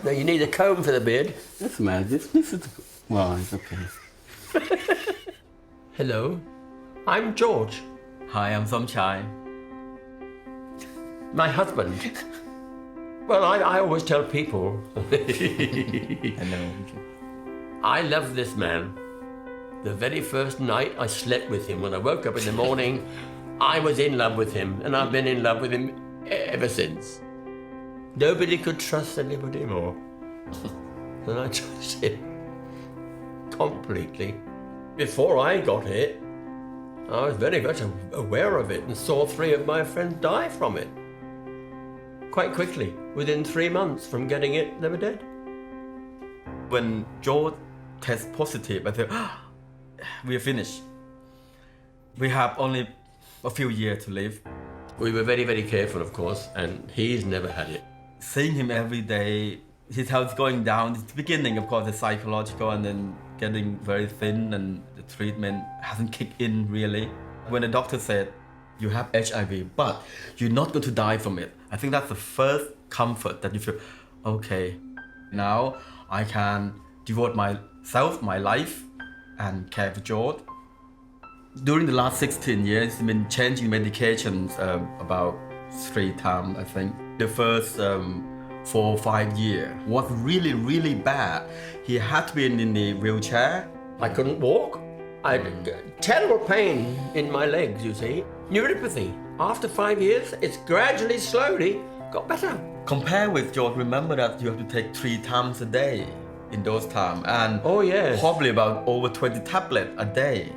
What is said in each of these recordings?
No, you need a comb for the beard. This man, this is... Well, it's okay. Hello, I'm George. Hi, I'm Somchai. My husband. Well, I always tell people. Hello. I love this man. The very first night I slept with him, when I woke up in the morning, I was in love with him, and I've been in love with him ever since. Nobody could trust anybody more. And I trust him completely. Before I got it, I was very much aware of it and saw 3 of my friends die from it. Quite quickly, within 3 months from getting it, they were dead. When George tests positive, I said, we are finished. We have only a few years to live. We were very, very careful, of course, and he's never had it. Seeing him every day, his health going down. It's the beginning, of course, the psychological, and then getting very thin, and the treatment hasn't kicked in really. When the doctor said, you have HIV, but you're not going to die from it, I think that's the first comfort that you feel, okay, now I can devote myself, my life, and care for George. During the last 16 years, I've been changing medications about 3 times, I think. The first 4 or 5 years was really, really bad. He had to be in the wheelchair. I couldn't walk. I had terrible pain in my legs, you see. Neuropathy. After 5 years, it's gradually, slowly got better. Compare with George, remember that you have to take 3 times a day in those times. And oh, yes. Probably about over 20 tablets a day.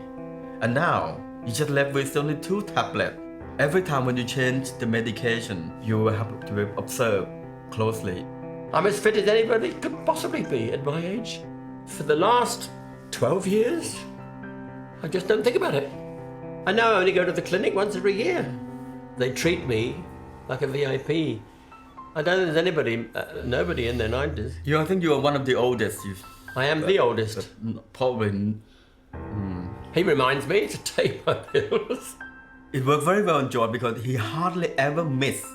And now, you just left with only 2 tablets. Every time when you change the medication, you will have to observe closely. I'm as fit as anybody could possibly be at my age. For the last 12 years, I just don't think about it. I now only go to the clinic once every year. They treat me like a VIP. I don't think there's anybody, nobody in their 90s. I think you are one of the oldest. I am the oldest. Probably. He reminds me to take my pills. It worked very well on George because he hardly ever missed.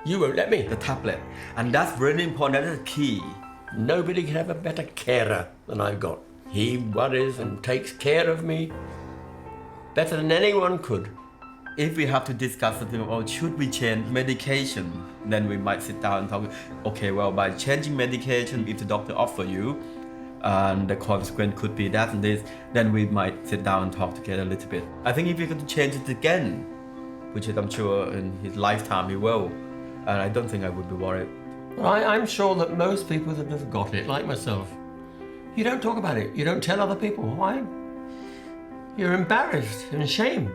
You won't let me. The tablet. And that's really important, that's the key. Nobody can have a better carer than I've got. He worries and takes care of me better than anyone could. If we have to discuss something about should we change medication, then we might sit down and talk, okay, well, by changing medication, if the doctor offer you, and the consequence could be that and this, then we might sit down and talk together a little bit. I think if you're going to change it again, which I'm sure in his lifetime he will, and I don't think I would be worried. Well, I'm sure that most people that have got it, like myself, you don't talk about it. You don't tell other people. Why? You're embarrassed and ashamed.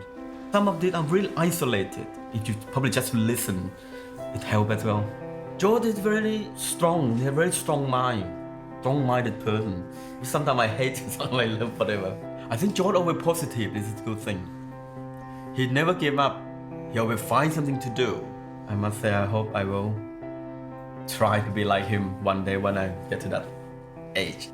Some of it are really isolated. If you probably just listen, it helps as well. George is very strong. He has a very strong mind. Strong-minded person. Sometimes I hate it, sometimes I love, whatever. I think George always positive. This is a good thing. He never give up. He always find something to do. I must say, I hope I will try to be like him one day when I get to that age.